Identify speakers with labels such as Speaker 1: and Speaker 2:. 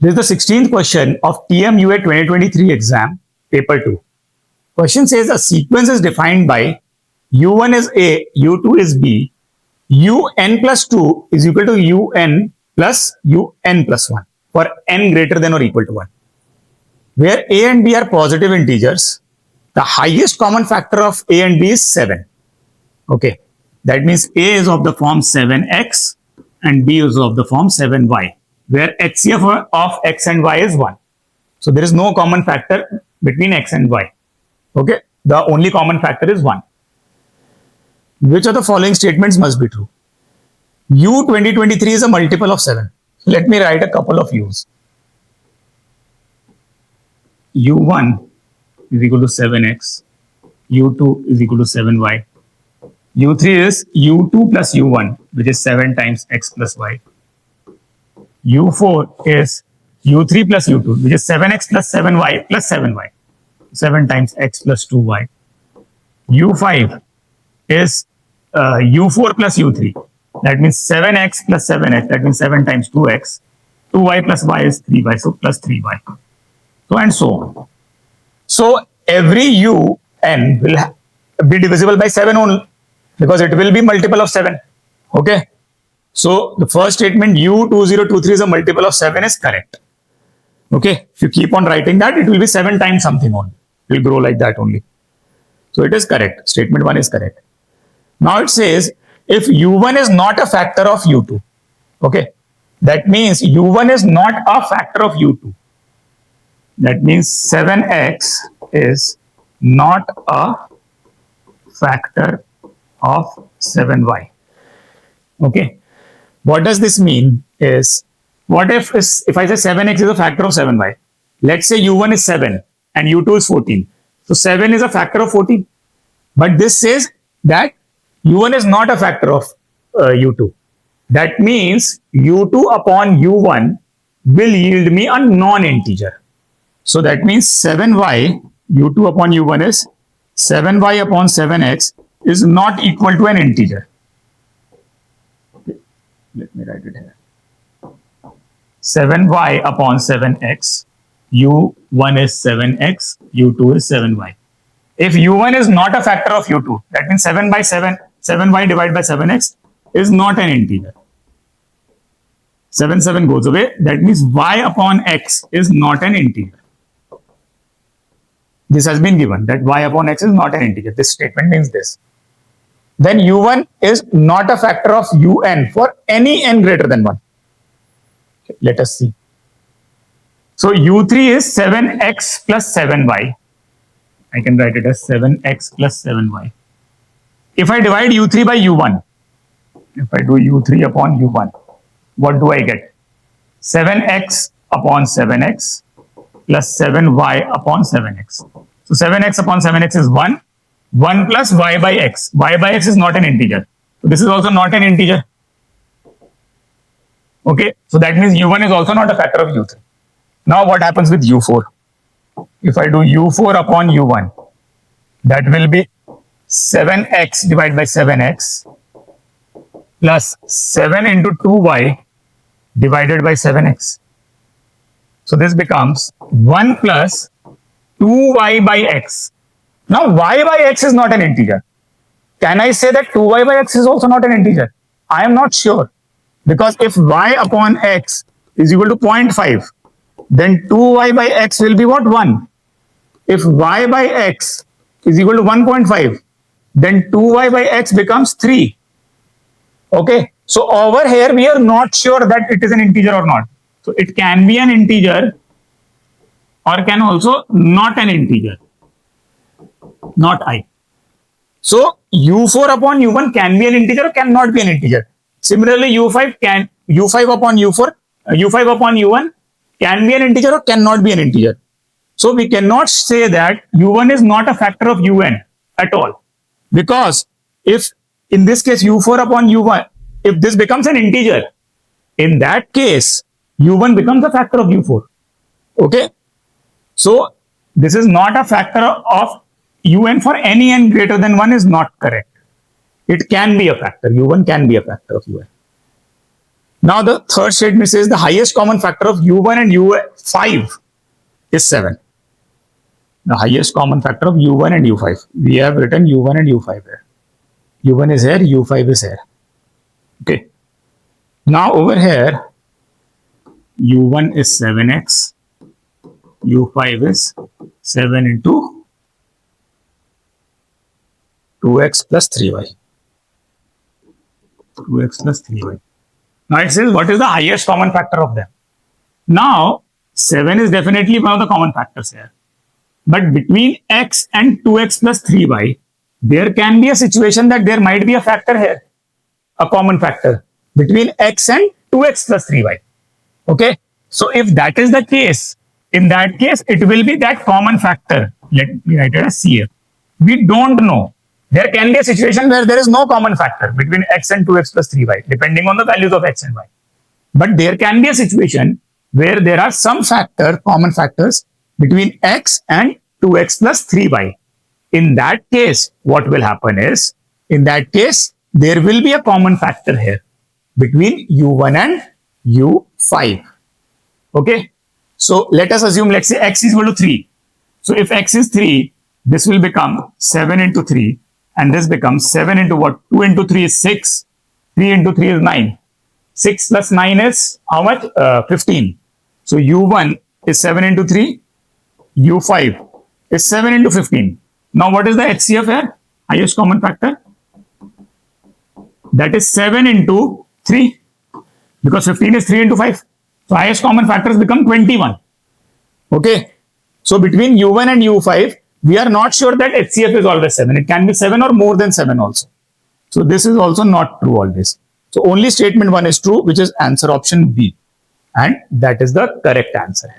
Speaker 1: This is the 16th question of TMUA 2023 exam, paper 2. Question says a sequence is defined by U1 is A, U2 is B, UN plus 2 is equal to UN plus UN plus 1 for n greater than or equal to 1. Where A and B are positive integers, the highest common factor of A and B is 7. Okay, that means A is of the form 7x and B is of the form 7y, where HCF of x and y is 1. So there is no common factor between x and y. Okay, the only common factor is 1. Which of the following statements must be true? U 2023 is a multiple of 7. Let me write a couple of U's. U1 is equal to 7x, U2 is equal to 7y, U3 is U2 plus U1, which is 7 times x plus y, U4 is U3 plus U2, which is 7x plus 7y plus 7y, 7 times x plus 2y, U5 is U4 plus U3, that means 7x plus 7x, that means 7 times 2x, 2y plus y is 3y, so plus 3y. So and so on. So every UN will be divisible by 7 only because it will be multiple of 7. Okay. So the first statement U2023 is a multiple of 7 is correct. Okay. If you keep on writing that, it will be 7 times something only. It will grow like that only. So it is correct. Statement 1 is correct. Now it says if U1 is not a factor of U2. Okay. That means U1 is not a factor of U2. That means 7x is not a factor of 7y. Okay. What does this mean is, what if I say 7x is a factor of 7y? Let's say U1 is 7 and U2 is 14. So 7 is a factor of 14. But this says that U1 is not a factor of U2. That means U2 upon U1 will yield me a non-integer. So that means 7y, U2 upon U1 is 7y upon 7x is not equal to an integer. Okay. Let me write it here. 7y upon 7x, U1 is 7x, U2 is 7y. If U1 is not a factor of U2, that means 7 by 7, 7y divided by 7x is not an integer. 7 goes away. That means y upon x is not an integer. This has been given that y upon x is not an integer. This statement means this. Then U1 is not a factor of UN for any n greater than 1. Okay, let us see. So U3 is 7x plus 7y. I can write it as 7x plus 7y. If I divide U3 by U1, if I do U3 upon U1, what do I get? 7x upon 7x plus 7y upon 7x. So 7x upon 7x is 1. 1 plus y by x. Y by x is not an integer. So this is also not an integer. Okay. So that means U1 is also not a factor of U3. Now what happens with U4? If I do U4 upon U1, that will be 7x divided by 7x plus 7 into 2y divided by 7x. So this becomes 1 plus 2y by x. Now y by x is not an integer. Can I say that 2y by x is also not an integer? I am not sure. Because if y upon x is equal to 0.5, then 2y by x will be what? 1. If y by x is equal to 1.5, then 2y by x becomes 3. Okay. So over here, we are not sure that it is an integer or not. So it can be an integer or can also not an integer. Not I. So U4 upon U1 can be an integer or cannot be an integer. Similarly, U5 upon U1 can be an integer or cannot be an integer. So we cannot say that U1 is not a factor of UN at all. Because if in this case U4 upon U1, if this becomes an integer, in that case U1 becomes a factor of U4. Okay. So this is not a factor of UN for any n greater than 1 is not correct. It can be a factor. U1 can be a factor of UN. Now the third statement says the highest common factor of u1 and u5 is 7. The highest common factor of u1 and u5. We have written u1 and u5 here. u1 is here, u5 is here. Okay. Now over here, u1 is 7x, u5 is 7 into 2x plus 3y. 2x plus 3y. Now it says what is the highest common factor of them. Now 7 is definitely one of the common factors here. But between x and 2x plus 3y, there can be a situation that there might be a factor here, a common factor between x and 2x plus 3y. Okay. So if that is the case, in that case, it will be that common factor. Let me write it as C here. We don't know. There can be a situation where there is no common factor between x and 2x plus 3y, depending on the values of x and y. But there can be a situation where there are some common factors between x and 2x plus 3y. In that case, what will happen is, in that case, there will be a common factor here between u1 and u5. Okay. So let us assume, let's say x is equal to 3. So if x is 3, this will become 7 into 3. And this becomes 7 into what? 2 into 3 is 6. 3 into 3 is 9. 6 plus 9 is how much? 15. So u1 is 7 into 3. u5 is 7 into 15. Now what is the HCF here? Highest common factor? That is 7 into 3. Because 15 is 3 into 5. So highest common factors become 21. Okay. So between u1 and u5, we are not sure that HCF is always 7. It can be 7 or more than 7 also. So this is also not true always. So only statement 1 is true, which is answer option B. And that is the correct answer.